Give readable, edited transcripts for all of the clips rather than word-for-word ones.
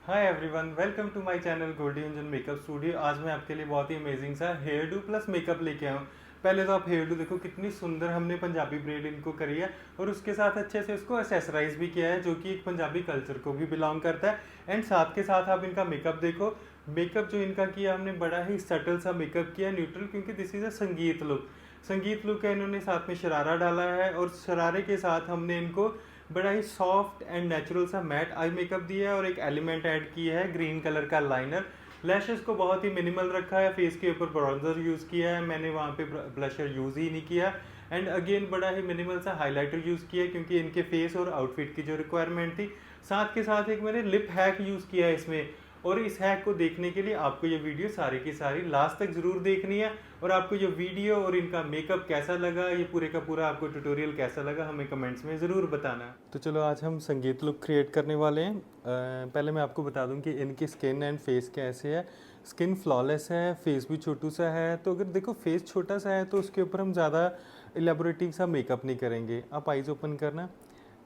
Hi everyone, welcome to my channel Goldie engine makeup studio. आज मैं आपके लिए बहुत ही अमेजिंग सा हेयर डू प्लस मेकअप लेके आया हूँ। पहले तो आप हेयर डू देखो, कितनी सुंदर हमने पंजाबी ब्रेड इनको करी है और उसके साथ अच्छे से इसको एसेसराइज भी किया है, जो कि एक पंजाबी कल्चर को भी बिलोंग करता है। एंड साथ के साथ आप इनका मेकअप देखो। मेकअप जो इनका किया, हमने बड़ा ही सटल सा मेकअप किया, न्यूट्रल, क्योंकि दिस इज़ अ संगीत लुक है। इन्होंने साथ में शरारा डाला है और शरारे के साथ हमने इनको बड़ा ही सॉफ्ट एंड नेचुरल सा मैट आई मेकअप दिया है और एक एलिमेंट ऐड किया है ग्रीन कलर का लाइनर। लैशेस को बहुत ही मिनिमल रखा है, फेस के ऊपर ब्रॉन्जर यूज़ किया है, मैंने वहाँ पे ब्लशर यूज़ ही नहीं किया। एंड अगेन बड़ा ही मिनिमल सा हाइलाइटर यूज़ किया, क्योंकि इनके फेस और आउटफिट की जो रिक्वायरमेंट थी। साथ के साथ एक मैंने लिप हैक यूज़ किया है इसमें। और इस हैक को देखने के लिए आपको ये वीडियो सारी की सारी लास्ट तक ज़रूर देखनी है। और आपको ये वीडियो और इनका मेकअप कैसा लगा, ये पूरे का पूरा आपको ट्यूटोरियल कैसा लगा, हमें कमेंट्स में ज़रूर बताना है। तो चलो, आज हम संगीत लुक क्रिएट करने वाले हैं। पहले मैं आपको बता दूं कि इनकी स्किन एंड फेस कैसे है। स्किन फ्लॉलेस है, फेस भी छोटू सा है। तो अगर देखो फेस छोटा सा है तो उसके ऊपर हम ज़्यादा एलेबोरेटिव सा मेकअप नहीं करेंगे। आप आइज़ ओपन करना।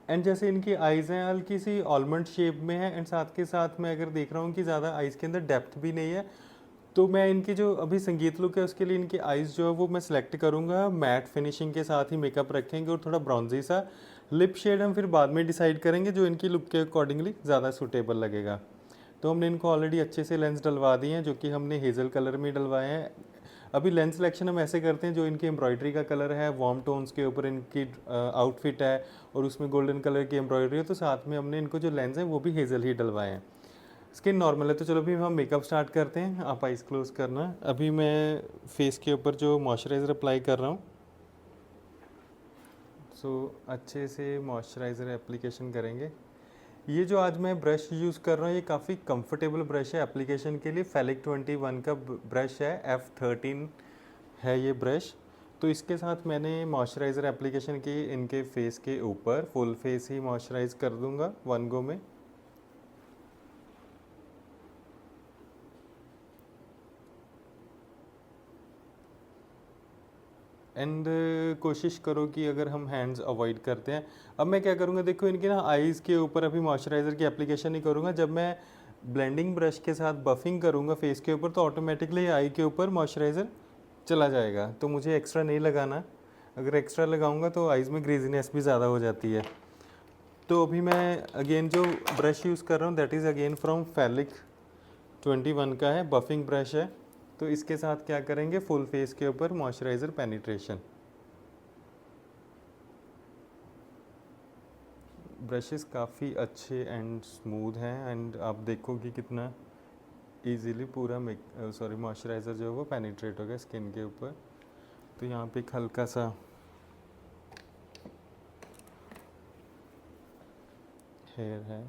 एंड जैसे इनकी आइज़ हैं हल्की सी ऑलमंड शेप में है, एंड साथ के साथ मैं अगर देख रहा हूँ कि ज़्यादा आइज़ के अंदर डेप्थ भी नहीं है, तो मैं इनकी जो अभी संगीत लुक है उसके लिए इनकी आइज़ जो है वो मैं सिलेक्ट करूँगा। मैट फिनिशिंग के साथ ही मेकअप रखेंगे और थोड़ा ब्रॉन्जी सा लिप शेड हम फिर बाद में डिसाइड करेंगे, जो इनकी लुक के अकॉर्डिंगली ज़्यादा सूटेबल लगेगा। तो हमने इनको ऑलरेडी अच्छे से लेंस डलवा दिए हैं, जो कि हमने हेज़ल कलर में डलवाए हैं। अभी लेंस सिलेक्शन हम ऐसे करते हैं, जो इनकी एम्ब्रॉयडरी का कलर है वार्म टोन्स के ऊपर इनकी आउटफिट है और उसमें गोल्डन कलर की एम्ब्रॉयडरी है, तो साथ में हमने इनको जो लेंस है वो भी हेज़ल ही डलवाए हैं। स्किन नॉर्मल है। तो चलो अभी हम मेकअप स्टार्ट करते हैं। आप आइज़ क्लोज करना। अभी मैं फेस के ऊपर जो मॉइस्चराइज़र अप्लाई कर रहा हूँ। अच्छे से मॉइस्चराइज़र एप्लीकेशन करेंगे। ये जो आज मैं ब्रश यूज़ कर रहा हूँ, ये काफ़ी कंफर्टेबल ब्रश है एप्लीकेशन के लिए। फेलिक 21 का ब्रश है, F13 है ये ब्रश। तो इसके साथ मैंने मॉइस्चराइज़र एप्लीकेशन की इनके फेस के ऊपर, फुल फेस ही मॉइस्चराइज़ कर दूंगा वन गो में। एंड कोशिश करो कि अगर हम हैंड्स अवॉइड करते हैं। अब मैं क्या करूँगा, देखो इनके ना आइज़ के ऊपर अभी मॉइस्चराइज़र की एप्लीकेशन नहीं करूँगा। जब मैं ब्लेंडिंग ब्रश के साथ बफिंग करूँगा फेस के ऊपर, तो ऑटोमेटिकली आई के ऊपर मॉइस्चराइज़र चला जाएगा, तो मुझे एक्स्ट्रा नहीं लगाना। अगर एक्स्ट्रा लगाऊंगा तो आइज़ में ग्रीजीनेस भी ज़्यादा हो जाती है। तो अभी मैं अगेन जो ब्रश यूज़ कर रहा हूँ दैट इज़ अगेन फ्रॉम फेलिक 21 का है, बफिंग ब्रश है। तो इसके साथ क्या करेंगे, फुल फेस के ऊपर मॉइस्चराइज़र पेनिट्रेशन। ब्रशेस काफ़ी अच्छे एंड स्मूथ हैं, एंड आप देखोगे कितना इजीली पूरा मॉइस्चराइज़र जो है वो पेनिट्रेट हो गया स्किन के ऊपर। तो यहाँ पे एक हल्का सा हेयर है।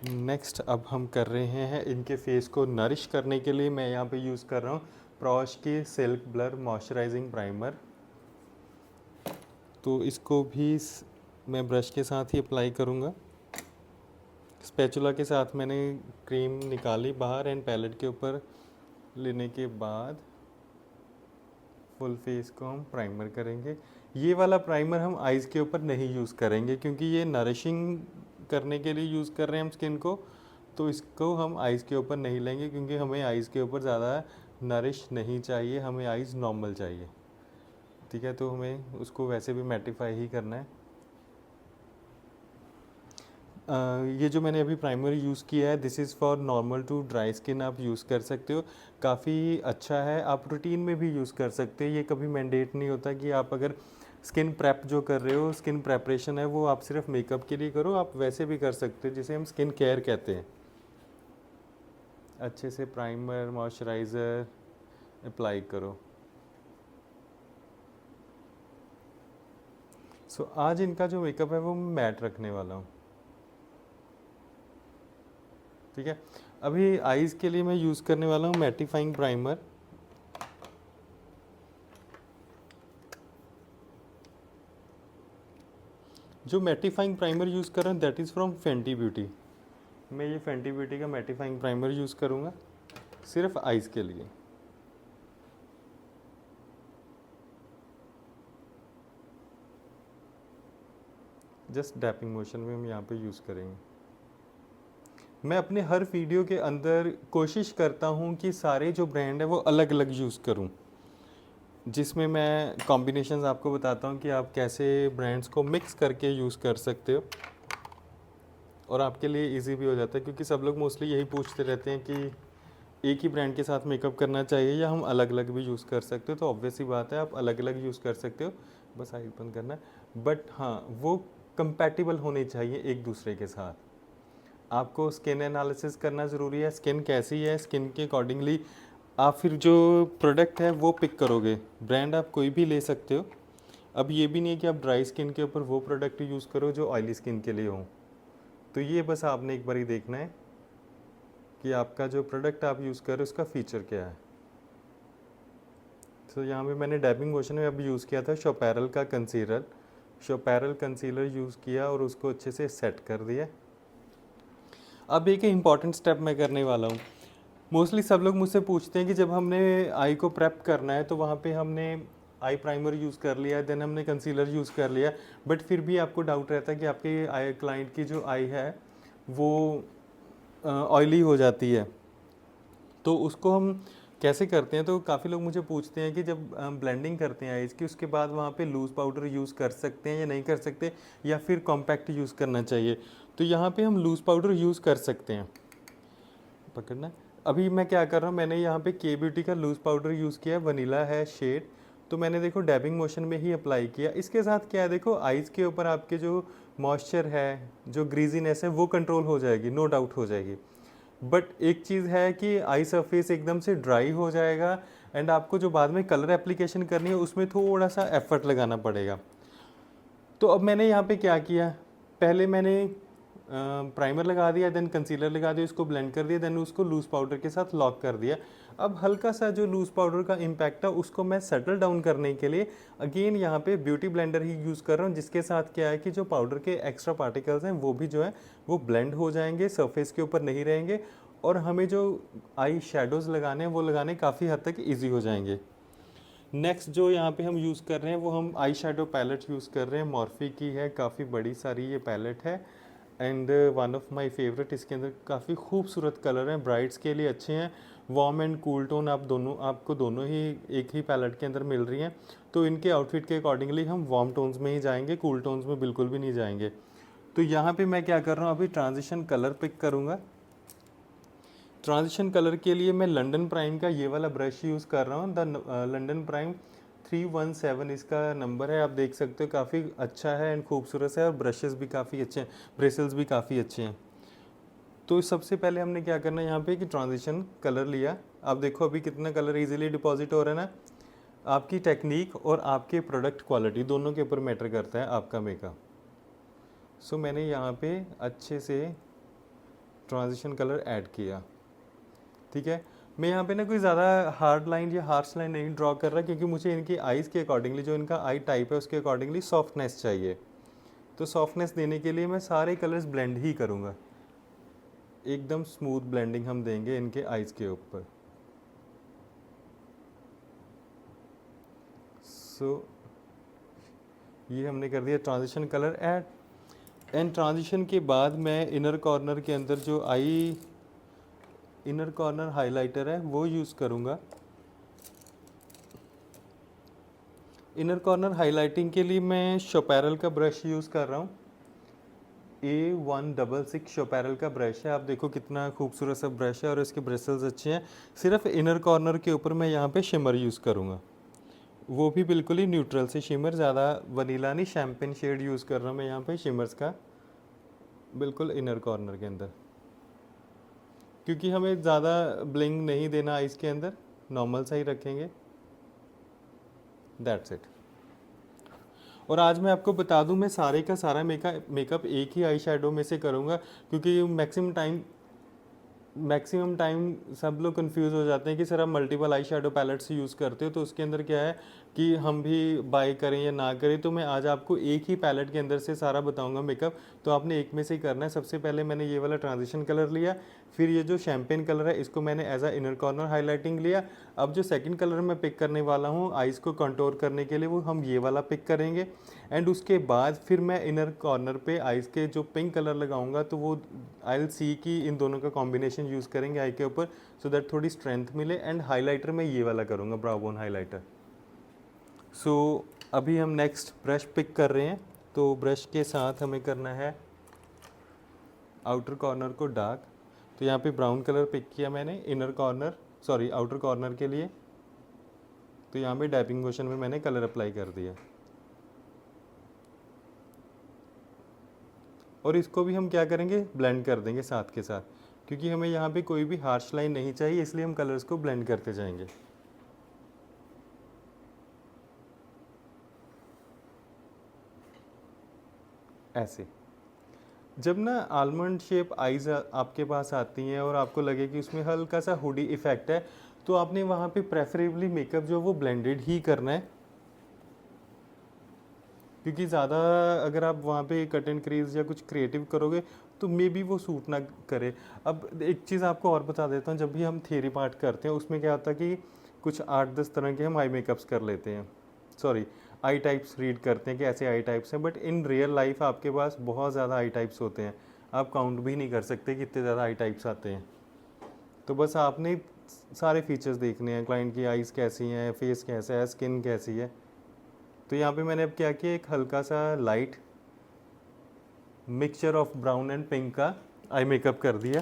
नेक्स्ट अब हम कर रहे हैं इनके फेस को नरिश करने के लिए। मैं यहाँ पे यूज़ कर रहा हूँ प्रॉश की सिल्क ब्लर मॉइस्चराइजिंग प्राइमर। तो इसको भी मैं ब्रश के साथ ही अप्लाई करूँगा। स्पैचुला के साथ मैंने क्रीम निकाली बाहर, एंड पैलेट के ऊपर लेने के बाद फुल फेस को हम प्राइमर करेंगे। ये वाला प्राइमर हम आइज़ के ऊपर नहीं यूज़ करेंगे, क्योंकि ये नरिशिंग करने के लिए यूज़ कर रहे हैं हम स्किन को। तो इसको हम आइज़ के ऊपर नहीं लेंगे, क्योंकि हमें आइज़ के ऊपर ज़्यादा नरिश नहीं चाहिए, हमें आइज़ नॉर्मल चाहिए। ठीक है, तो हमें उसको वैसे भी मैटिफाई ही करना है। ये जो मैंने अभी प्राइमर यूज़ किया है, this is for normal to dry skin, आप यूज़ कर सकते हो। काफ़ी अच्छा है, आप रूटीन में भी यूज़ कर सकते हो। ये कभी मैंडेट नहीं होता कि आप अगर स्किन प्रेप जो कर रहे हो, स्किन प्रेपरेशन है, वो आप सिर्फ मेकअप के लिए करो। आप वैसे भी कर सकते हो, जिसे हम स्किन केयर कहते हैं। अच्छे से प्राइमर मॉइस्चराइज़र अप्लाई करो। आज इनका जो मेकअप है वो मैं मैट रखने वाला हूँ। ठीक है, अभी आईज़ के लिए मैं यूज़ करने वाला हूँ मैटिफाइंग प्राइमर। जो मैटिफाइंग प्राइमर यूज़ कर रहा हूँ that is from Fenty beauty. मैं ये फेंटी ब्यूटी का मैटिफाइंग प्राइमर यूज़ करूँगा सिर्फ आईज़ के लिए। जस्ट डैपिंग मोशन में हम यहाँ पे यूज़ करेंगे। मैं अपने हर वीडियो के अंदर कोशिश करता हूँ कि सारे जो ब्रांड है वो अलग अलग यूज़ करूँ, जिसमें मैं कॉम्बिनेशंस आपको बताता हूँ कि आप कैसे ब्रांड्स को मिक्स करके यूज़ कर सकते हो और आपके लिए इजी भी हो जाता है, क्योंकि सब लोग मोस्टली यही पूछते रहते हैं कि एक ही ब्रांड के साथ मेकअप करना चाहिए या हम अलग अलग भी यूज़ कर सकते हो। तो ऑब्वियस सी बात है, आप अलग अलग यूज़ कर सकते हो, बस आई ओपन करना है। बट हाँ, वो कंपैटिबल होने चाहिए एक दूसरे के साथ। आपको स्किन एनालिसिस करना ज़रूरी है, स्किन कैसी है, स्किन के अकॉर्डिंगली आप फिर जो प्रोडक्ट है वो पिक करोगे। ब्रांड आप कोई भी ले सकते हो। अब ये भी नहीं है कि आप ड्राई स्किन के ऊपर वो प्रोडक्ट यूज़ करो जो ऑयली स्किन के लिए हो। तो ये बस आपने एक बार ही देखना है कि आपका जो प्रोडक्ट आप यूज़ कर रहे हो उसका फ़ीचर क्या है। तो यहाँ पे मैंने डैपिंग मोशन में अब यूज़ किया था शोपैरल का कंसीलर। शोपैरल कंसीलर यूज़ किया और उसको अच्छे से सेट कर दिया। अब एक इम्पॉर्टेंट स्टेप मैं करने वाला हूँ। मोस्टली सब लोग मुझसे पूछते हैं कि जब हमने आई को प्रेप करना है तो वहाँ पे हमने आई प्राइमर यूज़ कर लिया, देन हमने कंसीलर यूज़ कर लिया, बट फिर भी आपको डाउट रहता है कि आपके आई क्लाइंट की जो आई है वो ऑयली हो जाती है, तो उसको हम कैसे करते हैं। तो काफ़ी लोग मुझे पूछते हैं कि जब हम ब्लेंडिंग करते हैं आइज़ की, उसके बाद वहाँ पे लूज़ पाउडर यूज़ कर सकते हैं या नहीं कर सकते, या फिर कॉम्पैक्ट यूज़ करना चाहिए। तो यहाँ पे हम लूज़ पाउडर यूज़ कर सकते हैं। पकड़ना। अभी मैं क्या कर रहा हूँ, मैंने यहाँ पे के ब्यूटी का लूज़ पाउडर यूज़ किया, वनीला है शेड। तो मैंने देखो डैबिंग मोशन में ही अप्लाई किया। इसके साथ क्या है, देखो आइज़ के ऊपर आपके जो मॉइस्चर है, जो ग्रीजीनेस है, वो कंट्रोल हो जाएगी, नो डाउट हो जाएगी। बट एक चीज़ है कि आई सरफेस एकदम से ड्राई हो जाएगा एंड आपको जो बाद में कलर एप्लीकेशन करनी है उसमें थोड़ा सा एफर्ट लगाना पड़ेगा। तो अब मैंने यहाँ पे क्या किया, पहले मैंने प्राइमर लगा दिया, देन कंसीलर लगा दिया, उसको ब्लेंड कर दिया, देन उसको लूज़ पाउडर के साथ लॉक कर दिया। अब हल्का सा जो लूज़ पाउडर का इम्पैक्ट है उसको मैं सेटल डाउन करने के लिए अगेन यहाँ पे ब्यूटी ब्लेंडर ही यूज़ कर रहा हूँ, जिसके साथ क्या है कि जो पाउडर के एक्स्ट्रा पार्टिकल्स हैं वो भी जो है वो ब्लेंड हो जाएंगे, सरफेस के ऊपर नहीं रहेंगे, और हमें जो आई शेडोज़ लगाने हैं वो लगाने काफ़ी हद तक ईजी हो जाएंगे। नेक्स्ट जो यहाँ पे हम यूज़ कर रहे हैं वो हम आई शेडो पैलेट यूज़ कर रहे हैं, मॉर्फी की है, काफ़ी बड़ी सारी ये पैलेट है and one of my favourite. इसके अंदर काफ़ी खूबसूरत कलर हैं, ब्राइड्स के लिए अच्छे हैं। वार्म एंड कूल टोन आपको दोनों ही एक ही पैलेट के अंदर मिल रही हैं, तो इनके आउटफिट के अकॉर्डिंगली हम वार्म टोन्स में ही जाएंगे, कूल टोन्स में बिल्कुल भी नहीं जाएंगे। तो यहाँ पे मैं क्या कर रहा हूँ, अभी ट्रांजिशन कलर पिक करूँगा। ट्रांजिशन कलर के लिए मैं लंदन प्राइम का ये वाला ब्रश यूज़ कर रहा हूँ, द लंदन प्राइम 317 इसका नंबर है, आप देख सकते हो, काफ़ी अच्छा है एंड खूबसूरत है, और ब्रशेस भी काफ़ी अच्छे हैं, ब्रेसल्स भी काफ़ी अच्छे हैं। तो सबसे पहले हमने क्या करना है यहाँ पे कि ट्रांजिशन कलर लिया। आप देखो अभी कितना कलर इजीली डिपॉजिट हो रहा है ना। आपकी टेक्निक और आपके प्रोडक्ट क्वालिटी दोनों के ऊपर मैटर करता है आपका मेकअप। सो मैंने यहाँ पे अच्छे से ट्रांजिशन कलर ऐड किया, ठीक है। मैं यहाँ पे ना कोई ज़्यादा हार्ड लाइन या हार्श लाइन नहीं ड्रॉ कर रहा, क्योंकि मुझे इनकी आइज़ के अकॉर्डिंगली, जो इनका आई टाइप है उसके अकॉर्डिंगली सॉफ्टनेस चाहिए। तो सॉफ्टनेस देने के लिए मैं सारे कलर्स ब्लेंड ही करूँगा, एकदम स्मूथ ब्लेंडिंग हम देंगे इनके आइज़ के ऊपर। सो ये हमने कर दिया transition colour add, and transition के बाद मैं इनर कॉर्नर के अंदर जो आई इनर कॉर्नर हाइलाइटर है वो यूज़ करूँगा। इनर कॉर्नर हाइलाइटिंग के लिए मैं शोपैरल का ब्रश यूज़ कर रहा हूँ, A166 शोपैरल का ब्रश है। आप देखो कितना खूबसूरत सा ब्रश है और इसके ब्रिसल्स अच्छे हैं। सिर्फ इनर कॉर्नर के ऊपर मैं यहाँ पे शिमर यूज़ करूँगा, वो भी बिल्कुल ही न्यूट्रल से शिमर, ज़्यादा वनीला नहीं, शैम्पेन शेड यूज़ कर रहा हूँ मैं यहाँ पे शिमर्स का, बिल्कुल इनर कॉर्नर के अंदर, क्योंकि हमें ज़्यादा ब्लिंग नहीं देना आइज़ के अंदर, नॉर्मल सा ही रखेंगे। That's it. और आज मैं आपको बता दूं, मैं सारे का सारा मेकअप एक ही आई शेडो में से करूँगा, क्योंकि मैक्सिमम टाइम सब लोग कंफ्यूज हो जाते हैं कि सर आप multiple eye shadow pallets use करते हो, तो उसके अंदर क्या है कि हम भी बाय करें या ना करें। तो मैं आज आपको एक ही पैलेट के अंदर से सारा बताऊंगा मेकअप, तो आपने एक में से ही करना है। सबसे पहले मैंने ये वाला ट्रांजिशन कलर लिया, फिर ये जो शैम्पेन कलर है इसको मैंने as a inner corner highlighting लिया। अब जो सेकंड कलर मैं पिक करने वाला हूँ आइज़ को कंट्रोल करने के लिए, वो हम ये वाला पिक करेंगे। एंड उसके बाद फिर मैं इनर कॉर्नर पे आइज़ के जो पिंक कलर लगाऊंगा, तो वो आई विल सी कि इन दोनों का कॉम्बिनेशन यूज़ करेंगे आई के ऊपर, सो दैट थोड़ी स्ट्रेंथ मिले। एंड हाइलाइटर मैं ये वाला करूँगा, ब्राउ बोन हाइलाइटर। सो अभी हम नेक्स्ट ब्रश पिक कर रहे हैं। तो ब्रश के साथ हमें करना है आउटर कॉर्नर को डार्क। तो यहाँ पे ब्राउन कलर पिक किया मैंने inner corner, sorry outer corner के लिए। तो यहाँ पे डैपिंग मोशन में मैंने कलर अप्लाई कर दिया। और इसको भी हम क्या करेंगे, ब्लेंड कर देंगे साथ के साथ, क्योंकि हमें यहाँ पे कोई भी हार्श लाइन नहीं चाहिए, इसलिए हम कलर्स को ब्लेंड करते जाएंगे। ऐसे जब ना आलमंड शेप आईज आपके पास आती हैं और आपको लगे कि उसमें हल्का सा हुडी इफेक्ट है, तो आपने वहाँ पे प्रेफरेबली मेकअप जो वो ब्लेंडेड ही करना है, क्योंकि ज़्यादा अगर आप वहाँ पे कट एंड क्रीज या कुछ क्रिएटिव करोगे तो मे बी वो सूट ना करे। अब एक चीज़ आपको और बता देता हूँ, जब भी हम थियरी पार्ट करते हैं उसमें क्या होता है कि कुछ 8-10 तरह के हम आई मेकअप्स कर लेते हैं, सॉरी आई टाइप्स रीड करते हैं कि ऐसे आई टाइप्स हैं, बट इन रियल लाइफ आपके पास बहुत ज़्यादा आई टाइप्स होते हैं, आप काउंट भी नहीं कर सकते कितने ज़्यादा आई टाइप्स आते हैं। तो बस आपने सारे फीचर्स देखने हैं, क्लाइंट की आइज़ कैसी हैं, फेस कैसा है, स्किन कैसी है। तो यहाँ पे मैंने अब क्या किया, एक हल्का सा light mixture of brown and pink का आई मेकअप कर दिया।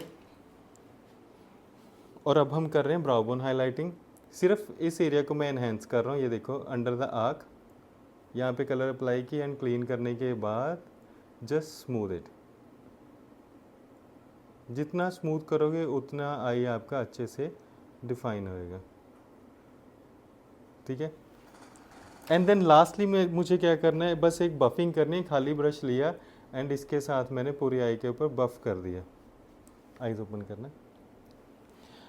और अब हम कर रहे हैं ब्राउ बोन हाईलाइटिंग। सिर्फ इस एरिया को मैं एनहेंस कर रहा हूँ, ये देखो अंडर द आर्क, यहाँ पे कलर अप्लाई की एंड क्लीन करने के बाद जस्ट स्मूथ इट। जितना स्मूथ करोगे उतना आई आपका अच्छे से डिफाइन होएगा, ठीक है। एंड देन लास्टली में मुझे क्या करना है, बस एक बफिंग करनी है। खाली ब्रश लिया एंड इसके साथ मैंने पूरी आई के ऊपर बफ कर दिया। आईज ओपन करना।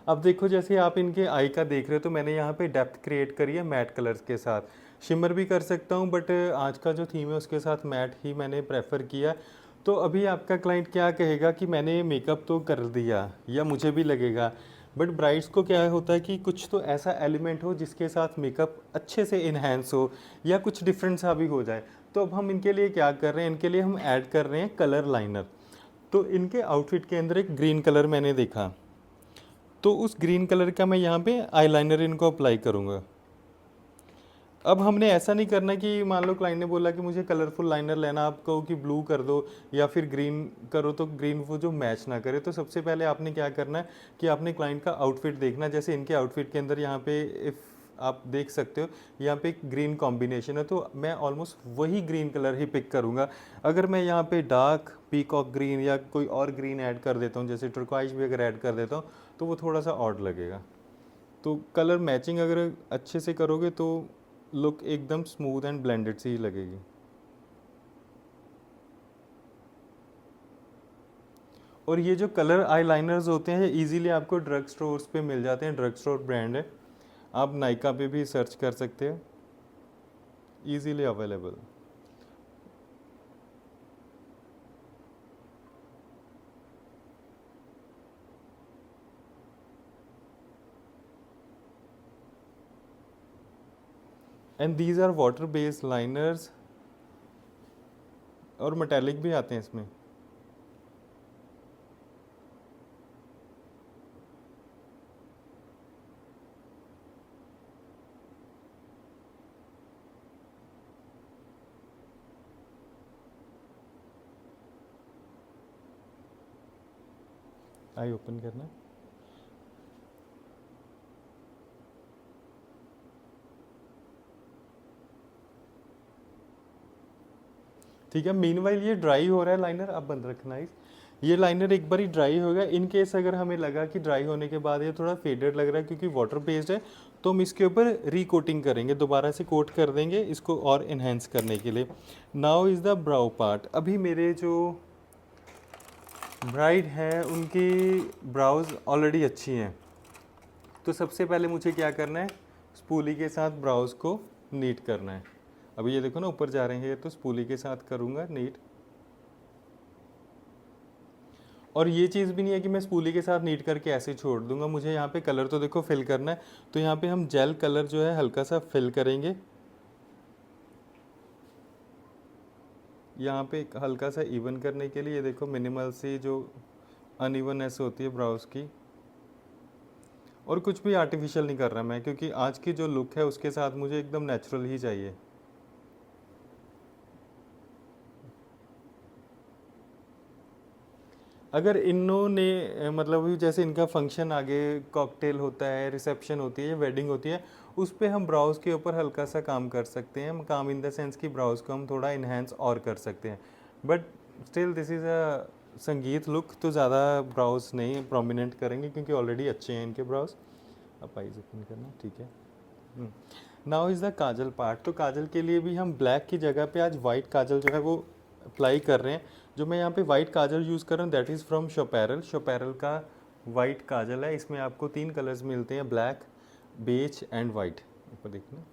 अब देखो जैसे आप इनके आई का देख रहे हो, तो मैंने यहाँ पे डेप्थ क्रिएट करी है मैट कलर्स के साथ। शिमर भी कर सकता हूँ, बट आज का जो थीम है उसके साथ मैट ही मैंने प्रेफर किया। तो अभी आपका क्लाइंट क्या कहेगा कि मैंने मेकअप तो कर दिया, या मुझे भी लगेगा, बट ब्राइड्स को क्या होता है कि कुछ तो ऐसा एलिमेंट हो जिसके साथ मेकअप अच्छे से इन्हेंस हो, या कुछ डिफरेंट सा भी हो जाए। तो अब हम इनके लिए क्या कर रहे हैं, इनके लिए हम ऐड कर रहे हैं कलर लाइनर। तो इनके आउटफिट के अंदर एक ग्रीन कलर मैंने देखा, तो उस ग्रीन कलर का मैं यहाँ पे आईलाइनर इनको अप्लाई करूँगा। अब हमने ऐसा नहीं करना कि मान लो क्लाइंट ने बोला कि मुझे कलरफुल लाइनर लेना, आप कहो कि ब्लू कर दो या फिर ग्रीन करो, तो ग्रीन वो जो मैच ना करे। तो सबसे पहले आपने क्या करना है कि आपने क्लाइंट का आउटफिट देखना। जैसे इनके आउटफिट के अंदर यहाँ पे इफ़ आप देख सकते हो यहाँ पे एक ग्रीन कॉम्बिनेशन है, तो मैं ऑलमोस्ट वही ग्रीन कलर ही पिक करूँगा। अगर मैं यहाँ पे डार्क पीकॉक ग्रीन या कोई और ग्रीन ऐड कर देता हूँ, जैसे टर्क्वाइज भी अगर ऐड कर देता हूँ, तो वो थोड़ा सा ऑड लगेगा। तो कलर मैचिंग अगर अच्छे से करोगे तो लुक एकदम स्मूथ एंड ब्लेंडेड सी ही लगेगी। और ये जो कलर आईलाइनर्स होते हैं ये इजीली आपको ड्रग स्टोर्स पे मिल जाते हैं, ड्रग स्टोर ब्रांड है, आप नायका पे भी सर्च कर सकते हो, easily available. And these are water based liners, और मेटेलिक भी आते हैं इसमें। आई ओपन करना। ठीक है, मीनवाइल ये ड्राई हो रहा है लाइनर, अब बंद रखना है। ये लाइनर एक बार ही ड्राई होगा। इन केस अगर हमें लगा कि ड्राई होने के बाद ये थोड़ा फेडेड लग रहा है क्योंकि वाटर बेस्ड है, तो हम इसके ऊपर रीकोटिंग करेंगे, दोबारा से कोट कर देंगे इसको और इन्हेंस करने के लिए। Now is the brow part. अभी मेरे जो ब्राइड हैं उनकी ब्राउज ऑलरेडी अच्छी हैं, तो सबसे पहले मुझे क्या करना है, स्पूली के साथ ब्राउज को नीट करना है। अभी ये देखो ना ऊपर जा रहे हैं, तो स्पूली के साथ करूँगा नीट। और ये चीज़ भी नहीं है कि मैं स्पूली के साथ नीट करके ऐसे छोड़ दूंगा, मुझे यहाँ पे कलर तो देखो फिल करना है। तो यहाँ पे हम जेल कलर जो है हल्का सा फिल करेंगे। यहाँ पे एक हल्का सा इवन करने के लिए ये देखो मिनिमल सी जो अनइवननेस होती है ब्राउज की, और कुछ भी आर्टिफिशियल नहीं कर रहा मैं, क्योंकि आज की जो लुक है उसके साथ मुझे एकदम नेचुरल ही चाहिए। अगर इन्होंने मतलब भी जैसे इनका फंक्शन आगे कॉकटेल होता है, रिसेप्शन होती है या वेडिंग होती है, उस पर हम ब्राउज के ऊपर हल्का सा काम कर सकते हैं। काम इन द सेंस कि ब्राउज को हम थोड़ा इन्हेंस और कर सकते हैं, but still this is a संगीत लुक, तो ज़्यादा ब्राउज नहीं प्रोमिनेंट करेंगे क्योंकि ऑलरेडी अच्छे हैं इनके ब्राउज। अब आइज ओपन करना, ठीक है। Now is the Kajal part. तो काजल के लिए भी हम ब्लैक की जगह पे आज वाइट काजल जो है वो अप्लाई कर रहे हैं। जो मैं यहाँ पे वाइट काजल यूज़ कर रहा हूँ दैट इज़ फ्रॉम शोपैरल। शोपैरल का वाइट काजल है, इसमें आपको 3 कलर्स मिलते हैं, ब्लैक, बेज एंड वाइट। ऊपर देखना,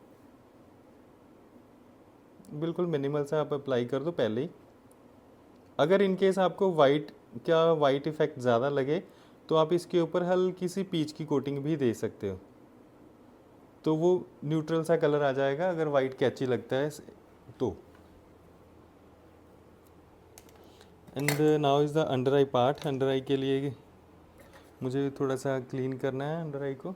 बिल्कुल मिनिमल सा आप अप्लाई कर दो पहले ही। अगर इनकेस आपको वाइट इफेक्ट ज़्यादा लगे तो आप इसके ऊपर हल्की सी पीच की कोटिंग भी दे सकते हो, तो वो न्यूट्रल सा कलर आ जाएगा अगर वाइट कैची लगता है तो। And now is the under eye part. Under eye के लिए मुझे थोड़ा सा क्लीन करना है अंडर आई को।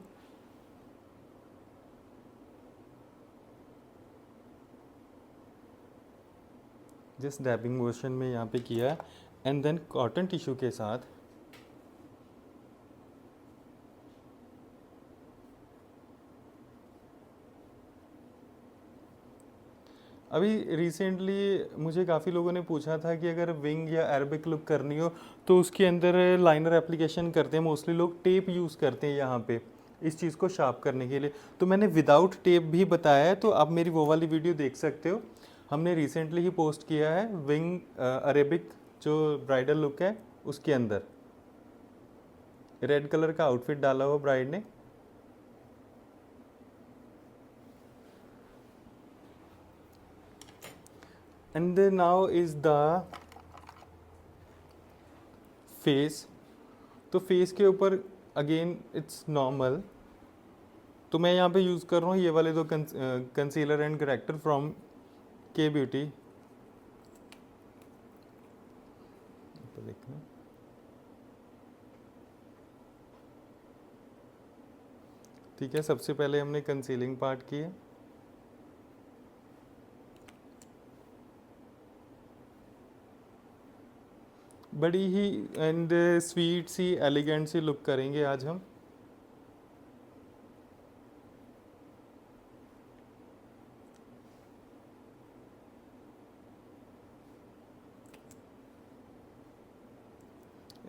जस्ट डैबिंग मोशन में यहाँ पे किया, एंड देन कॉटन टिश्यू के साथ अभी रिसेंटली मुझे काफ़ी लोगों ने पूछा था कि अगर विंग या अरबिक लुक करनी हो तो उसके अंदर लाइनर एप्लीकेशन करते हैं, मोस्टली लोग टेप यूज़ करते हैं यहाँ पे इस चीज़ को शार्प करने के लिए। तो मैंने विदाउट टेप भी बताया है, तो आप मेरी वो वाली वीडियो देख सकते हो। हमने रिसेंटली ही पोस्ट किया है विंग अरेबिक जो ब्राइडल लुक है उसके अंदर रेड कलर का आउटफिट डाला हुआ ब्राइड ने। And now is the face. तो फेस के ऊपर अगेन इट्स नॉर्मल, तो मैं यहाँ पे यूज़ कर रहा हूँ ये वाले दो कंसीलर एंड करेक्टर फ्रॉम के ब्यूटी। तो देखना, ठीक है। सबसे पहले हमने कंसीलिंग पार्ट की है, बड़ी ही एंड स्वीट सी एलिगेंट सी लुक करेंगे आज हम।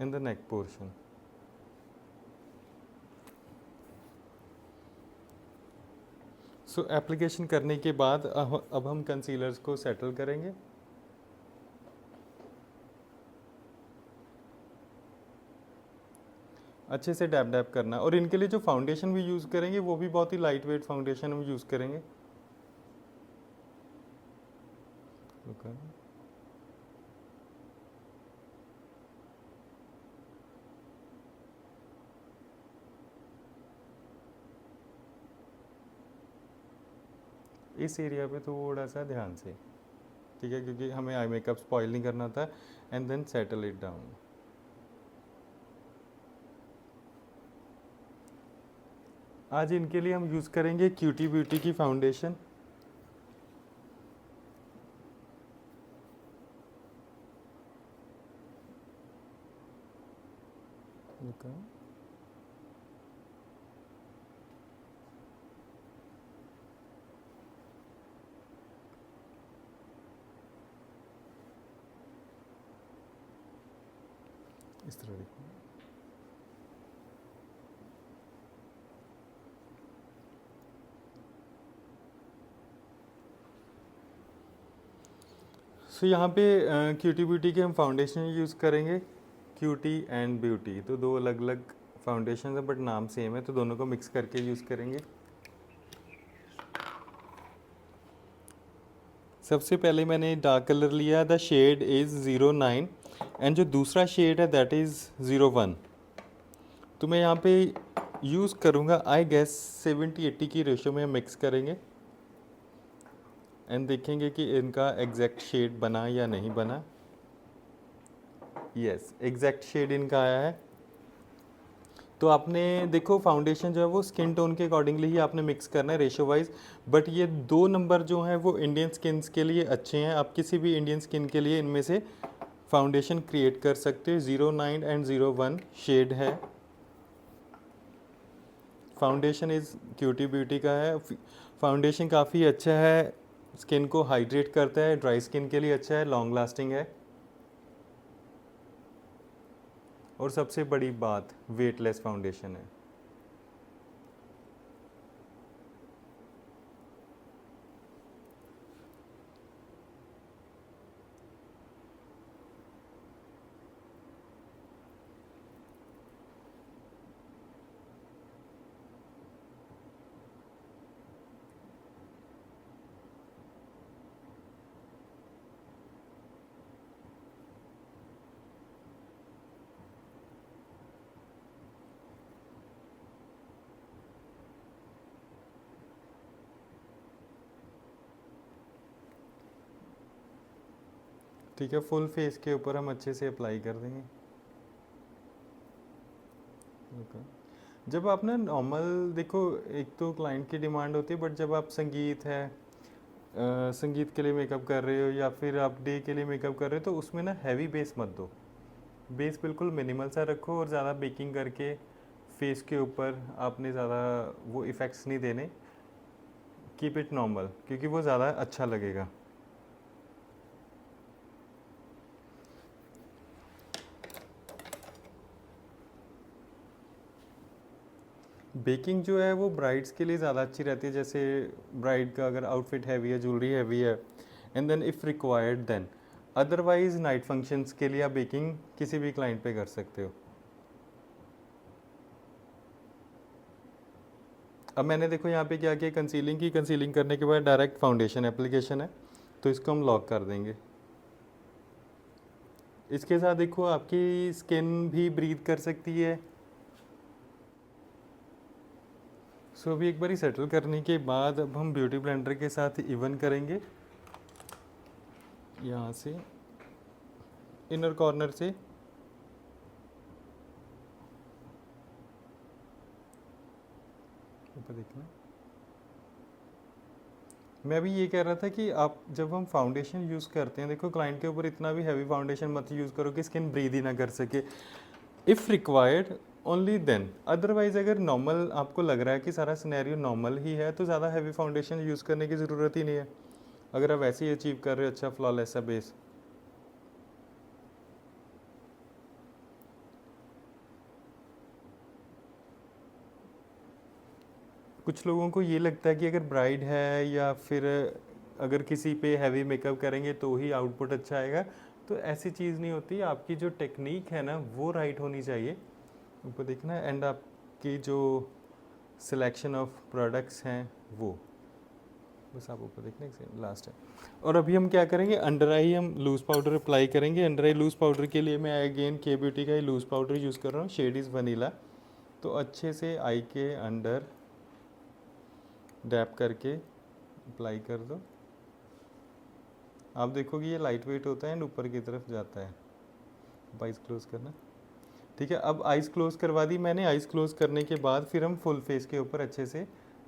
In the neck portion so application करने के बाद अब हम कंसीलर्स को सेटल करेंगे। अच्छे से डैब डैब करना, और इनके लिए जो फाउंडेशन भी यूज़ करेंगे वो भी बहुत ही लाइट वेट फाउंडेशन हम यूज़ करेंगे। okay. इस एरिया पे थोड़ा सा ध्यान से, ठीक है, क्योंकि हमें आई मेकअप स्पॉइल नहीं करना था। And then settle it down. आज इनके लिए हम यूज़ करेंगे क्यूटी ब्यूटी की फाउंडेशन। इस तरह देखो। सो यहाँ पे क्यूटी ब्यूटी के हम फाउंडेशन यूज़ करेंगे, क्यूटी एंड ब्यूटी। तो दो अलग अलग फाउंडेशन है बट नाम सेम है, तो दोनों को मिक्स करके यूज़ करेंगे। सबसे पहले मैंने डार्क कलर लिया, द शेड इज़ 09 एंड जो दूसरा शेड है दैट इज़ 01। तो मैं यहाँ पे यूज़ करूँगा आई गेस 70-80 की रेशो में मिक्स करेंगे। एंड देखेंगे कि इनका एग्जैक्ट शेड बना या नहीं बना। यस, एग्जैक्ट शेड इनका आया है। तो आपने देखो फाउंडेशन जो है वो स्किन टोन के अकॉर्डिंगली ही आपने मिक्स करना है रेशो वाइज। बट ये 2 नंबर जो हैं वो इंडियन स्किन्स के लिए अच्छे हैं। आप किसी भी इंडियन स्किन के लिए इनमें से फाउंडेशन क्रिएट कर सकते हो। 09 एंड 01 शेड है। फाउंडेशन इज़ क्यूटी ब्यूटी का है। फाउंडेशन काफ़ी अच्छा है, स्किन को हाइड्रेट करता है, ड्राई स्किन के लिए अच्छा है, लॉन्ग लास्टिंग है। और सबसे बड़ी बात, वेटलेस फाउंडेशन है। ठीक है, फुल फेस के ऊपर हम अच्छे से अप्लाई कर देंगे। ओके। जब आप ना नॉर्मल देखो, एक तो क्लाइंट की डिमांड होती है, बट जब आप संगीत है, संगीत के लिए मेकअप कर रहे हो या फिर आप डे के लिए मेकअप कर रहे हो, तो उसमें ना हैवी बेस मत दो। बेस बिल्कुल मिनिमल सा रखो और ज़्यादा बेकिंग करके फेस के ऊपर आपने ज़्यादा वो इफ़ेक्ट्स नहीं देने। कीप इट नॉर्मल, क्योंकि वो ज़्यादा अच्छा लगेगा। बेकिंग जो है वो ब्राइड्स के लिए ज़्यादा अच्छी रहती है। जैसे ब्राइड का अगर आउटफिट हैवी है, ज्वेलरी हैवी है, and then if required then. Otherwise night functions के लिए आप बेकिंग किसी भी क्लाइंट पे कर सकते हो। अब मैंने देखो यहाँ पे क्या किया, कंसीलिंग की। कंसीलिंग करने के बाद डायरेक्ट फाउंडेशन एप्लीकेशन है, तो इसको हम लॉक कर देंगे। इसके साथ देखो आपकी स्किन भी ब्रीथ कर सकती है। सो अभी एक बार सेटल करने के बाद अब हम ब्यूटी ब्लेंडर के साथ इवन करेंगे। यहाँ से इनर कॉर्नर से ऊपर देखना। मैं अभी ये कह रहा था कि आप जब हम फाउंडेशन यूज़ करते हैं, देखो क्लाइंट के ऊपर इतना भी हैवी फाउंडेशन मत यूज़ करो कि स्किन ब्रीथ ही ना कर सके। If required only then. Otherwise अगर नॉर्मल आपको लग रहा है कि सारा सिनेरियो नॉर्मल ही है, तो ज़्यादा हैवी फाउंडेशन यूज़ करने की ज़रूरत ही नहीं है, अगर आप ऐसे ही अचीव कर रहे हो अच्छा फ्लॉलेस सा बेस। कुछ लोगों को ये लगता है कि अगर ब्राइड है या फिर अगर किसी पे हैवी मेकअप करेंगे तो ही आउटपुट अच्छा आएगा, तो ऐसी चीज़ नहीं होती। आपकी जो टेक्निक है ना वो राइट होनी चाहिए, ऊपर देखना है। एंड आपकी जो सिलेक्शन ऑफ प्रोडक्ट्स हैं वो बस आप ऊपर देखना एक लास्ट है। और अभी हम क्या करेंगे, अंडर आई हम लूज़ पाउडर अप्लाई करेंगे। अंडर आई लूज़ पाउडर के लिए मैं अगेन के ब्यूटी का ही लूज़ पाउडर यूज़ कर रहा हूँ, शेड इज़ वनीला। तो अच्छे से आई के अंडर डैप करके अप्लाई कर दो। आप देखोगे ये लाइट वेट होता है एंड ऊपर की तरफ जाता है। अब आइज़ क्लोज करना। ठीक है, अब आइज़ क्लोज करवा दी मैंने। आइज़ क्लोज करने के बाद फिर हम फुल फेस के ऊपर अच्छे से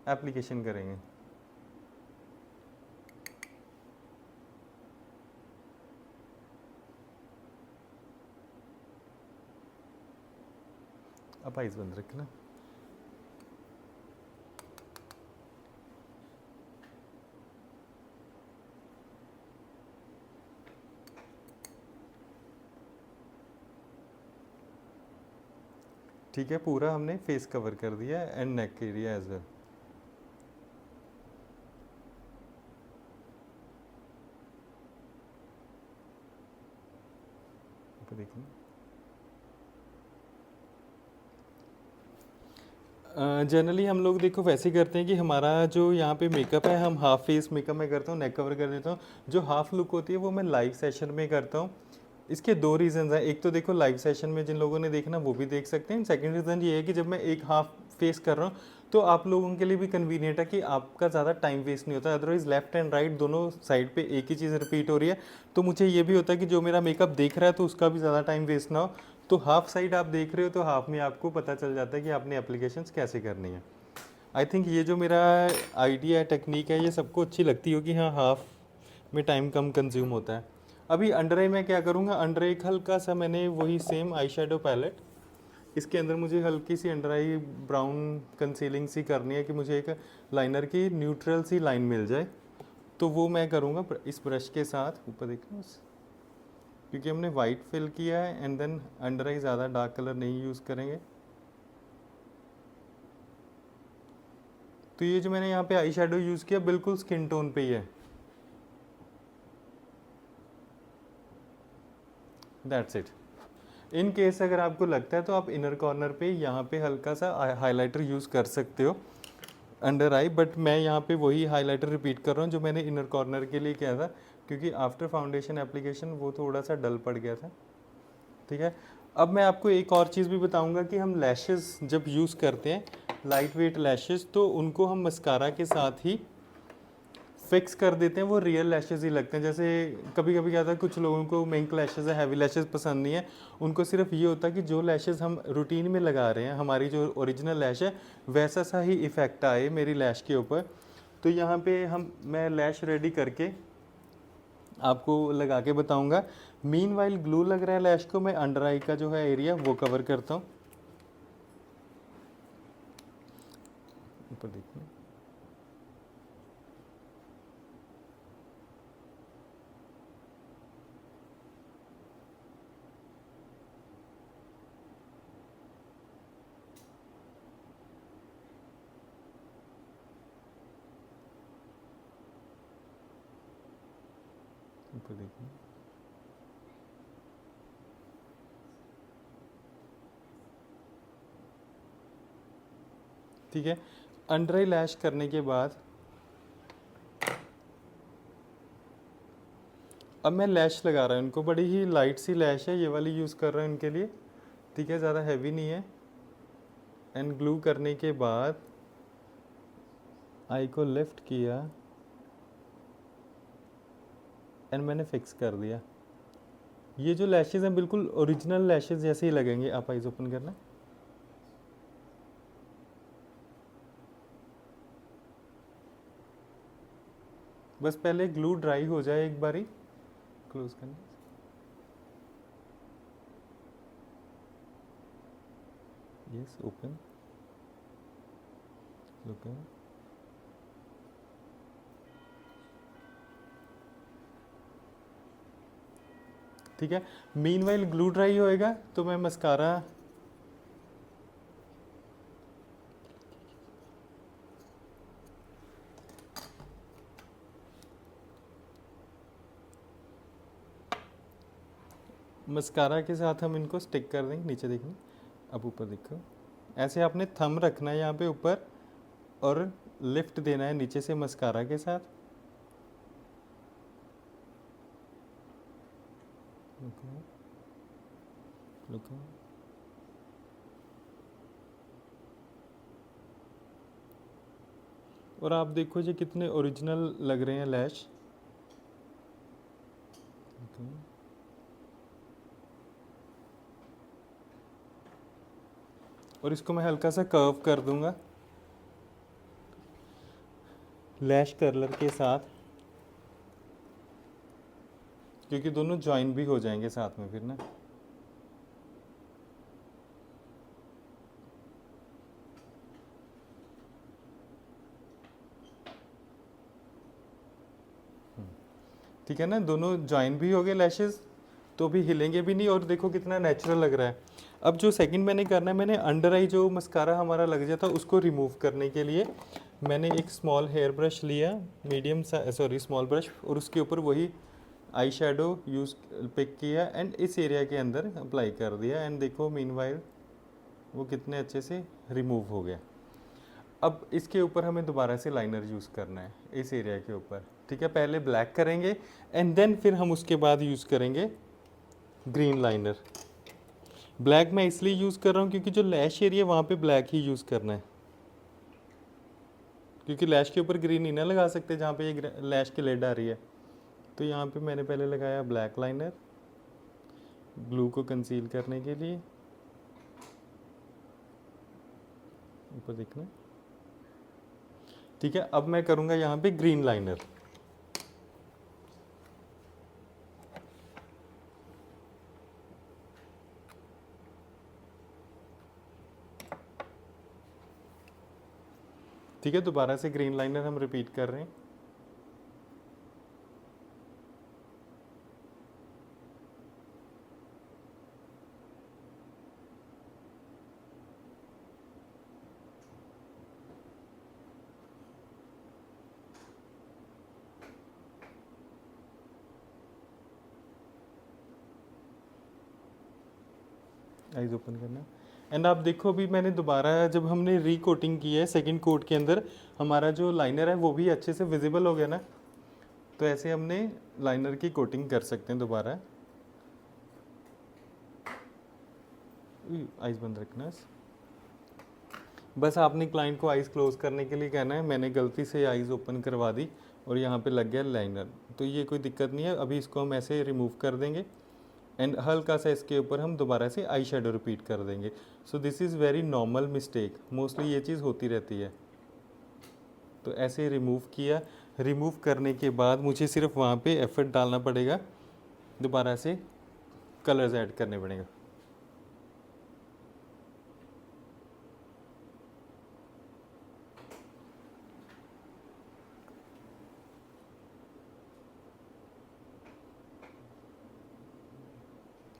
एप्लीकेशन करेंगे। अब आइज़ बंद रखना। ठीक है, पूरा हमने फेस कवर कर दिया and neck area as well. देखिए जनरली हम लोग देखो वैसे करते हैं कि हमारा जो यहाँ पे मेकअप है, हम हाफ फेस मेकअप में करता हूँ, नेक कवर कर देता हूँ। जो हाफ लुक होती है वो मैं लाइव सेशन में करता हूँ। इसके 2 रीज़न्स हैं। एक तो देखो लाइव सेशन में जिन लोगों ने देखना वो भी देख सकते हैं। सेकंड रीज़न ये है कि जब मैं एक हाफ फेस कर रहा हूँ, तो आप लोगों के लिए भी कन्वीनियंट है कि आपका ज़्यादा टाइम वेस्ट नहीं होता। अदरवाइज़ लेफ्ट एंड राइट दोनों साइड पे एक ही चीज़ रिपीट हो रही है, तो मुझे ये भी होता है कि जो मेरा मेकअप देख रहा है तो उसका भी ज़्यादा टाइम वेस्ट ना हो। तो हाफ साइड आप देख रहे हो तो हाफ में आपको पता चल जाता है कि आपने एप्लीकेशंस कैसे करनी है। आई थिंक ये जो मेरा आइडिया है, टेक्निक है, ये सबको अच्छी लगती होगी। हाँ, हाफ में टाइम कम कंज्यूम होता है। अभी अंडर आई में क्या करूँगा, अंडर आई हल्का सा मैंने वही सेम आई शेडो पैलेट, इसके अंदर मुझे हल्की सी अंडर आई ब्राउन कंसीलिंग सी करनी है कि मुझे एक लाइनर की न्यूट्रल सी लाइन मिल जाए। तो वो मैं करूँगा इस ब्रश के साथ। ऊपर देखना, क्योंकि हमने वाइट फिल किया है एंड देन अंडर आई ज़्यादा डार्क कलर नहीं यूज़ करेंगे। तो ये जो मैंने यहाँ पे आई शेडो यूज़ किया बिल्कुल स्किन टोन पे ही है। That's it. इन केस अगर आपको लगता है तो आप इनर कॉर्नर पे यहाँ पे हल्का सा हाइलाइटर यूज़ कर सकते हो अंडर आई, बट मैं यहाँ पे वही हाइलाइटर रिपीट कर रहा हूँ जो मैंने इनर कॉर्नर के लिए किया था, क्योंकि आफ्टर फाउंडेशन एप्लीकेशन वो थोड़ा सा डल पड़ गया था। ठीक है, अब मैं आपको एक और चीज़ भी बताऊंगा कि हम लैशेस जब यूज़ करते हैं, लाइट वेट लैशेस, तो उनको हम मस्कारा के साथ ही फिक्स कर देते हैं, वो रियल लैशेस ही लगते हैं। जैसे कभी कभी क्या होता है, कुछ लोगों को मिंक लैशेस है, हैवी लैशेस पसंद नहीं है, उनको सिर्फ ये होता है कि जो लैशेस हम रूटीन में लगा रहे हैं, हमारी जो ओरिजिनल लैश है वैसा सा ही इफ़ेक्ट आए मेरी लैश के ऊपर। तो यहाँ पे मैं लैश रेडी करके आपको लगा के बताऊँगा। मीन वाइल ग्लू लग रहा है लैश को, मैं अंडर आई का जो है एरिया वो कवर करता हूँ। ऊपर देखिए, ऊपर देखिए, ठीक है। अंडर आई लैश करने के बाद अब मैं लैश लगा रहा हूँ इनको, बड़ी ही लाइट सी लैश है, ये वाली यूज़ कर रहा हूँ इनके लिए। ठीक है, ज़्यादा हैवी नहीं है। एंड ग्लू करने के बाद आई को लिफ्ट किया एंड मैंने फिक्स कर दिया। ये जो लैशेज़ हैं बिल्कुल ओरिजिनल लैशेज़ जैसे ही लगेंगे। आप आइज ओपन करना। बस पहले ग्लू ड्राई हो जाए एक बारी, क्लोज करना। Yes, open, look. ठीक है, मीनवाइल ग्लू ड्राई होएगा तो मैं मस्कारा के साथ हम इनको स्टिक कर देंगे। नीचे देखना, अब ऊपर देखो, ऐसे आपने थंब रखना है यहाँ पे ऊपर और लिफ्ट देना है नीचे से मस्कारा के साथ। लुको, और आप देखो जी कितने ओरिजिनल लग रहे हैं लैश। और इसको मैं हल्का सा कर्व कर दूंगा लैश कर्लर के साथ, क्योंकि दोनों ज्वाइन भी हो जाएंगे साथ में फिर ना। ठीक है ना, दोनों ज्वाइन भी हो गए लैशेस, तो भी हिलेंगे भी नहीं, और देखो कितना नेचुरल लग रहा है। अब जो सेकंड मैंने करना है, मैंने अंडर आई जो मस्कारा हमारा लग जाता है उसको रिमूव करने के लिए मैंने एक स्मॉल हेयर ब्रश लिया, स्मॉल ब्रश, और उसके ऊपर वही आई शेडो यूज़ पिक किया एंड इस एरिया के अंदर अप्लाई कर दिया। एंड देखो मीनवाइल वो कितने अच्छे से रिमूव हो गया। अब इसके ऊपर हमें दोबारा से लाइनर यूज़ करना है इस एरिया के ऊपर। ठीक है, पहले ब्लैक करेंगे एंड देन फिर हम उसके बाद यूज़ करेंगे ग्रीन लाइनर। ब्लैक मैं इसलिए यूज़ कर रहा हूँ क्योंकि जो लैश एरिया वहाँ पे ब्लैक ही यूज़ करना है। क्योंकि लैश के ऊपर ग्रीन नहीं ना लगा सकते जहाँ पे ये लैश की लेड आ रही है। तो यहाँ पे मैंने पहले लगाया ब्लैक लाइनर ब्लू को कंसील करने के लिए, ऊपर देखना। ठीक है, अब मैं करूँगा यहाँ पे ग्रीन लाइनर। ठीक है, दोबारा से ग्रीन लाइनर हम रिपीट कर रहे हैं। आइज ओपन करना। एंड आप देखो अभी मैंने दोबारा जब हमने रीकोटिंग की है सेकंड कोट के अंदर, हमारा जो लाइनर है वो भी अच्छे से विजिबल हो गया ना। तो ऐसे हमने लाइनर की कोटिंग कर सकते हैं दोबारा। आइज बंद रखना। बस आपने क्लाइंट को आइज़ क्लोज करने के लिए कहना है मैंने गलती से आइज़ ओपन करवा दी और यहाँ पे लग गया लाइनर, तो ये कोई दिक्कत नहीं है। अभी इसको हम ऐसे रिमूव कर देंगे एंड हल्का सा इसके ऊपर हम दोबारा से आई शेडो रिपीट कर देंगे। So this is very normal mistake, mostly ये चीज़ होती रहती है। तो ऐसे रिमूव किया, रिमूव करने के बाद मुझे सिर्फ वहाँ पे एफर्ट डालना पड़ेगा, दोबारा से कलर्स ऐड करने पड़ेंगे।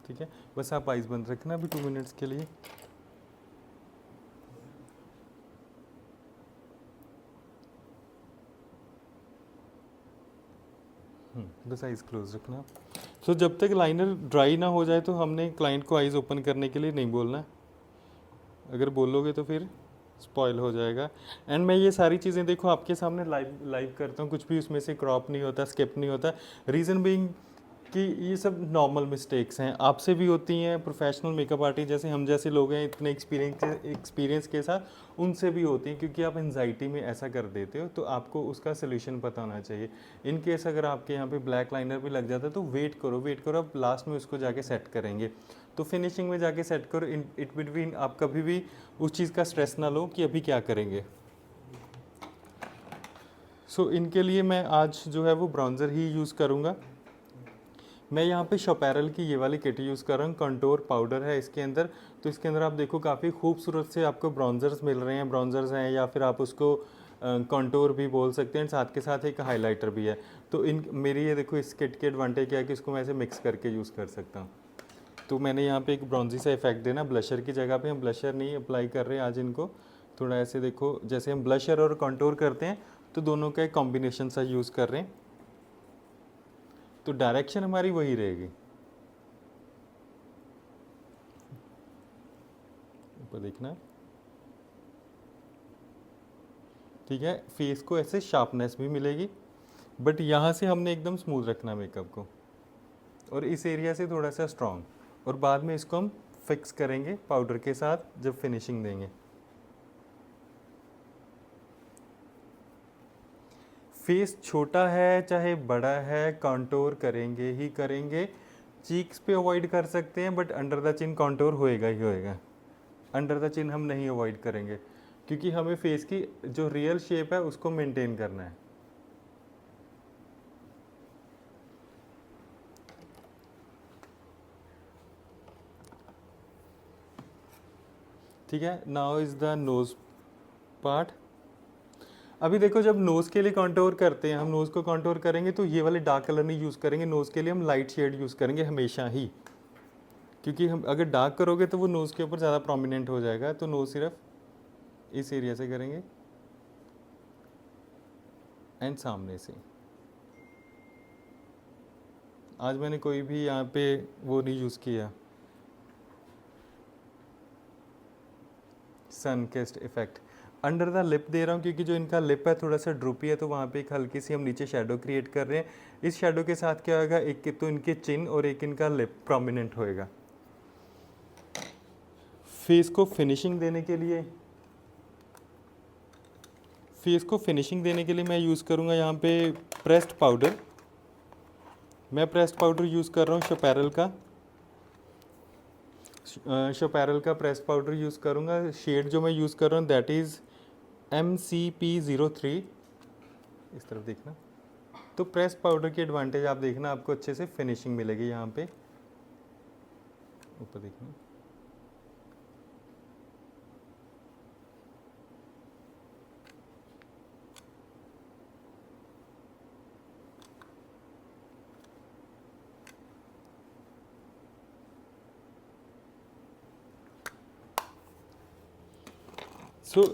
ठीक है, बस आप आइज़ बंद रखना अभी 2 मिनट्स के लिए। बस आइज़ क्लोज रखना। सो जब तक लाइनर ड्राई ना हो जाए तो हमने क्लाइंट को आइज़ ओपन करने के लिए नहीं बोलना। अगर बोलोगे तो फिर स्पॉइल हो जाएगा। एंड मैं ये सारी चीज़ें देखो आपके सामने लाइव करता हूँ, कुछ भी उसमें से क्रॉप नहीं होता, स्किप नहीं होता। रीज़न बीइंग कि ये सब नॉर्मल मिस्टेक्स हैं, आपसे भी होती हैं, प्रोफेशनल मेकअप आर्टिस्ट जैसे हम जैसे लोग हैं इतने एक्सपीरियंस के साथ उनसे भी होती हैं, क्योंकि आप एंजाइटी में ऐसा कर देते हो। तो आपको उसका सोल्यूशन पता होना चाहिए। इन केस अगर आपके यहाँ पे ब्लैक लाइनर भी लग जाता है तो वेट करो, आप लास्ट में उसको जाके सेट करेंगे। तो फिनिशिंग में जाके सेट करो, इन इट बिटवीन आप कभी भी उस चीज़ का स्ट्रेस ना लो कि अभी क्या करेंगे। सो इनके लिए मैं आज जो है वो ब्राउन्ज़र ही यूज़ करूँगा। मैं यहाँ पे शोपैरल की ये वाली किट यूज़ कर रहा हूँ, कंटोर पाउडर है इसके अंदर। तो इसके अंदर आप देखो काफ़ी खूबसूरत से आपको ब्राउन्जर्स मिल रहे हैं, ब्राउन्जर्स हैं या फिर आप उसको कंटोर भी बोल सकते हैं, साथ के साथ एक हाइलाइटर भी है। तो इन मेरी ये देखो इस किट की एडवांटेज क्या है कि इसको मैं ऐसे मिक्स करके यूज़ कर सकता हूँ। तो मैंने यहाँ पे एक ब्राउन्जी सा इफेक्ट देना, ब्लशर की जगह पे हम ब्लशर नहीं अप्लाई कर रहे हैं आज इनको। थोड़ा ऐसे देखो जैसे हम ब्लशर और कंटोर करते हैं तो दोनों का एक कॉम्बिनेशन सा यूज़ कर रहे हैं, तो डायरेक्शन हमारी वही रहेगी। ऊपर देखना, ठीक है। फेस को ऐसे शार्पनेस भी मिलेगी, बट यहाँ से हमने एकदम स्मूथ रखना मेकअप को, और इस एरिया से थोड़ा सा स्ट्रॉन्ग, और बाद में इसको हम फिक्स करेंगे पाउडर के साथ जब फिनिशिंग देंगे। फेस छोटा है चाहे बड़ा है, कंटूर करेंगे ही करेंगे। चीक्स पे अवॉइड कर सकते हैं, but under the chin contour होएगा ही होएगा। अंडर द चिन हम नहीं अवॉइड करेंगे, क्योंकि हमें फेस की जो रियल शेप है उसको मेंटेन करना है। ठीक है, now is the nose part. अभी देखो जब नोज़ के लिए कंटूर करते हैं, हम नोज़ को कंटूर करेंगे तो ये वाले डार्क कलर नहीं यूज़ करेंगे। नोज़ के लिए हम लाइट शेड यूज़ करेंगे हमेशा ही, क्योंकि हम अगर डार्क करोगे तो वो नोज़ के ऊपर ज़्यादा प्रोमिनेंट हो जाएगा। तो नोज़ सिर्फ इस एरिया से करेंगे एंड सामने से। आज मैंने कोई भी यहाँ पे वो नहीं यूज़ किया sun kissed effect. Under the lip दे रहा हूँ क्योंकि जो इनका लिप है थोड़ा सा ड्रूपी है, तो वहाँ पे एक हल्की सी हम नीचे शेडो क्रिएट कर रहे हैं। इस शेडो के साथ क्या होगा, एक तो इनके चिन और एक इनका लिप प्रोमिनेंट होएगा। फेस को फिनिशिंग देने के लिए फेस को फिनिशिंग देने के लिए मैं यूज़ करूँगा यहाँ पे प्रेस्ड पाउडर। मैं प्रेस्ड पाउडर यूज़ कर रहा हूँ शोपैरल का। शोपैरल का प्रेस्ड पाउडर यूज़ करूँगा। शेड जो मैं यूज़ कर रहा हूँ दैट इज़ MCP03। इस तरफ देखना। तो प्रेस्ड पाउडर की एडवांटेज आप देखना, आपको अच्छे से फिनिशिंग मिलेगी यहाँ पे। ऊपर देखना।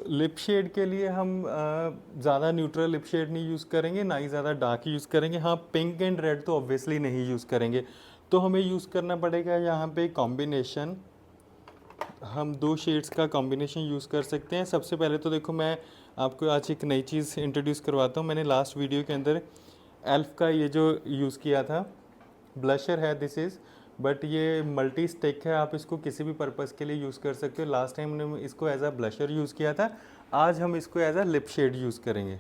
लिप शेड के लिए हम ज़्यादा न्यूट्रल लिप शेड नहीं यूज़ करेंगे, ना ही ज़्यादा डार्क यूज़ करेंगे। हाँ, पिंक एंड रेड तो ऑब्वियसली नहीं यूज़ करेंगे। तो हमें यूज़ करना पड़ेगा यहाँ पे कॉम्बिनेशन। हम 2 शेड्स का कॉम्बिनेशन यूज़ कर सकते हैं। सबसे पहले तो देखो, मैं आपको आज एक नई चीज़ इंट्रोड्यूस करवाता हूँ। मैंने लास्ट वीडियो के अंदर एल्फ का ये जो यूज़ किया था, ब्लशर है दिस इज़, बट ये मल्टी स्टिक है, आप इसको किसी भी पर्पज़ के लिए यूज़ कर सकते हो। लास्ट टाइम हमने इसको एज अ ब्लशर यूज़ किया था, आज हम इसको as a lip shade use करेंगे।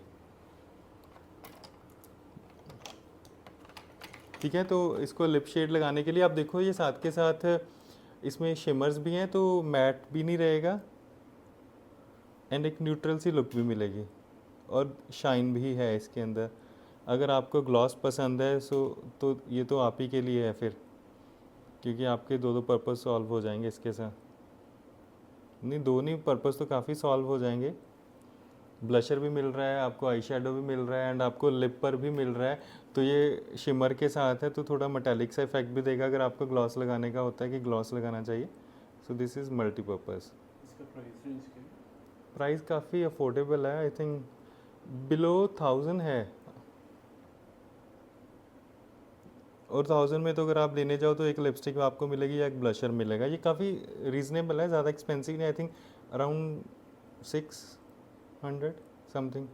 ठीक है, तो इसको लिप शेड लगाने के लिए आप देखो, ये साथ के साथ इसमें शिमर्स भी हैं, तो मैट भी नहीं रहेगा एंड एक न्यूट्रल सी लुक भी मिलेगी और शाइन भी है इसके अंदर। अगर आपको ग्लॉस पसंद है तो ये तो आप ही के लिए है फिर, क्योंकि आपके 2 पर्पस सॉल्व हो जाएंगे इसके साथ। नहीं, 2 नहीं, पर्पस तो काफ़ी सॉल्व हो जाएंगे। ब्लशर भी मिल रहा है आपको, आई शेडो भी मिल रहा है एंड आपको लिप पर भी मिल रहा है। तो ये शिमर के साथ है तो थोड़ा मेटालिक सा इफेक्ट भी देगा अगर आपको ग्लॉस लगाने का होता है कि ग्लॉस लगाना चाहिए। So this is multipurpose. Price काफ़ी अफोर्डेबल है, आई थिंक बिलो 1000 है। और 1000 में तो अगर आप लेने जाओ तो एक लिपस्टिक आपको मिलेगी या एक ब्लशर मिलेगा। ये काफ़ी रीज़नेबल है, ज़्यादा एक्सपेंसिव नहीं। I think around 600 something.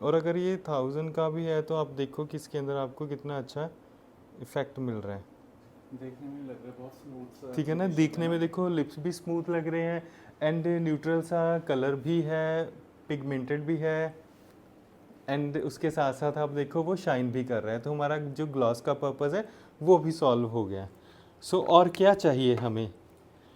और अगर ये 1000 का भी है तो आप देखो कि इसके अंदर आपको कितना अच्छा इफेक्ट मिल रहा है। देखने में लग रहा है बहुत स्मूथ सा। ठीक है ना, देखने में देखो लिप्स भी स्मूथ लग रहे हैं एंड न्यूट्रल सा कलर भी है, पिगमेंटेड भी है एंड उसके साथ साथ आप देखो वो शाइन भी कर रहा है। तो हमारा जो ग्लॉस का पर्पज़ है वो भी सॉल्व हो गया। सो और क्या चाहिए हमें?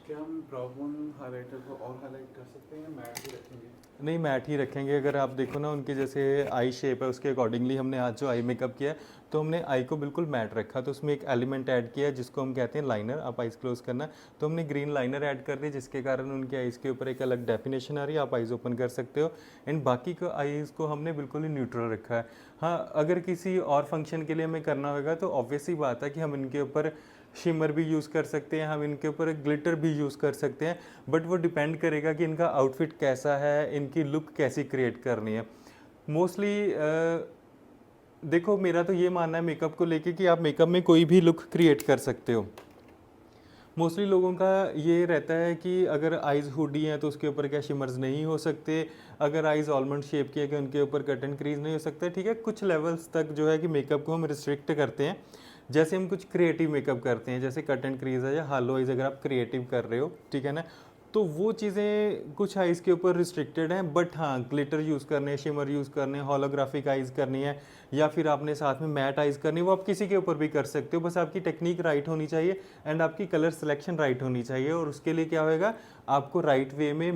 क्या हम ब्राउ बोन हाइलाइटर को और हाईलाइट कर सकते हैं, मैट भी रखेंगे? नहीं, मैट ही रखेंगे। अगर आप देखो ना, उनके जैसे आई शेप है उसके अकॉर्डिंगली हमने आज जो आई मेकअप किया है तो हमने आई को बिल्कुल मैट रखा। तो उसमें एक एलिमेंट ऐड किया है जिसको हम कहते हैं लाइनर। आप आइज़ क्लोज करना, तो हमने ग्रीन लाइनर ऐड कर दी जिसके कारण उनके आइज़ के ऊपर एक अलग डेफिनेशन आ रही है। आप आइज़ ओपन कर सकते हो एंड बाकी को आइज़ को हमने बिल्कुल ही न्यूट्रल रखा है। हाँ, अगर किसी और फंक्शन के लिए हमें करना होगा तो ऑब्वियस ही बात है कि हम इनके ऊपर शिमर भी यूज़ कर सकते हैं, हम इनके ऊपर ग्लिटर भी यूज़ कर सकते हैं, बट वो डिपेंड करेगा कि इनका आउटफिट कैसा है, इनकी लुक कैसी क्रिएट करनी है। मोस्टली देखो, मेरा तो ये मानना है मेकअप को लेके कि आप मेकअप में कोई भी लुक क्रिएट कर सकते हो। मोस्टली लोगों का ये रहता है कि अगर आइज़ हुडी हैं तो उसके ऊपर क्या शिमर्स नहीं हो सकते, अगर आइज़ ऑलमंड शेप की है कि उनके ऊपर कट एंड क्रीज नहीं हो सकता। ठीक है, कुछ लेवल्स तक जो है कि मेकअप को हम रिस्ट्रिक्ट करते हैं। जैसे हम कुछ क्रिएटिव मेकअप करते हैं, जैसे कट एंड क्रीज है या हालो आइज़ अगर आप क्रिएटिव कर रहे हो, ठीक है ना, तो वो चीज़ें कुछ आइज़ के ऊपर रिस्ट्रिक्टेड हैं। बट हाँ, ग्लिटर यूज़ करने, शिमर यूज़ करने, होलोग्राफिक आइज़ करनी है या फिर आपने साथ में मैट आइज़ करनी है, वो आप किसी के ऊपर भी कर सकते हो। बस आपकी टेक्निक राइट होनी चाहिए एंड आपकी कलर सिलेक्शन राइट होनी चाहिए। और उसके लिए क्या होएगा, आपको राइट वे में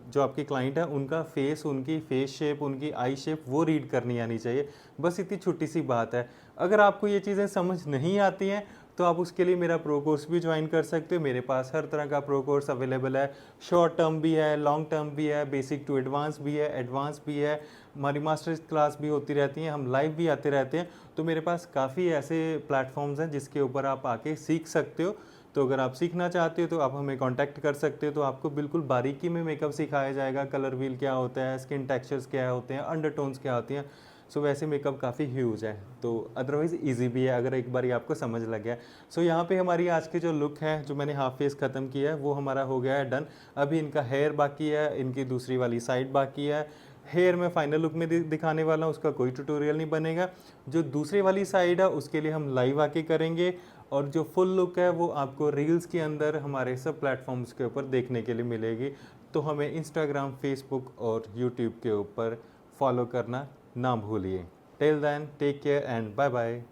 जो आपके क्लाइंट है उनका फेस, उनकी फेस शेप, उनकी आई शेप वो रीड करनी आनी चाहिए। बस इतनी छोटी सी बात है। अगर आपको ये चीज़ें समझ नहीं आती हैं तो आप उसके लिए मेरा प्रो कोर्स भी ज्वाइन कर सकते हो। मेरे पास हर तरह का प्रो कोर्स अवेलेबल है, शॉर्ट टर्म भी है, लॉन्ग टर्म भी है, बेसिक टू एडवांस भी है, एडवांस भी है। हमारी मास्टर्स क्लास भी होती रहती हैं, हम लाइव भी आते रहते हैं। तो मेरे पास काफ़ी ऐसे प्लेटफॉर्म्स हैं जिसके ऊपर आप आके सीख सकते हो। तो अगर आप सीखना चाहते हो तो आप हमें कांटेक्ट कर सकते हो। तो आपको बिल्कुल बारीकी में मेकअप सिखाया जाएगा, कलर व्हील क्या होता है, स्किन टेक्सचर्स क्या होते हैं, अंडरटोन्स क्या होती हैं। सो वैसे मेकअप काफ़ी ह्यूज है, तो अदरवाइज़ इजी भी है अगर एक बार ये आपको समझ लग गया। सो यहाँ पे हमारी आज की जो लुक है, जो मैंने हाफ फेस ख़त्म किया है, वो हमारा हो गया है डन। अभी इनका हेयर बाकी है, इनकी दूसरी वाली साइड बाकी है। हेयर मैं फाइनल लुक में दिखाने वाला हूँ, उसका कोई ट्यूटोरियल नहीं बनेगा। जो दूसरी वाली साइड है उसके लिए हम लाइव आके करेंगे, और जो फुल लुक है वो आपको रील्स के अंदर हमारे सब प्लेटफॉर्म्स के ऊपर देखने के लिए मिलेगी। तो हमें इंस्टाग्राम, फेसबुक और यूट्यूब के ऊपर फॉलो करना ना भूलिए। Till then take care and bye bye.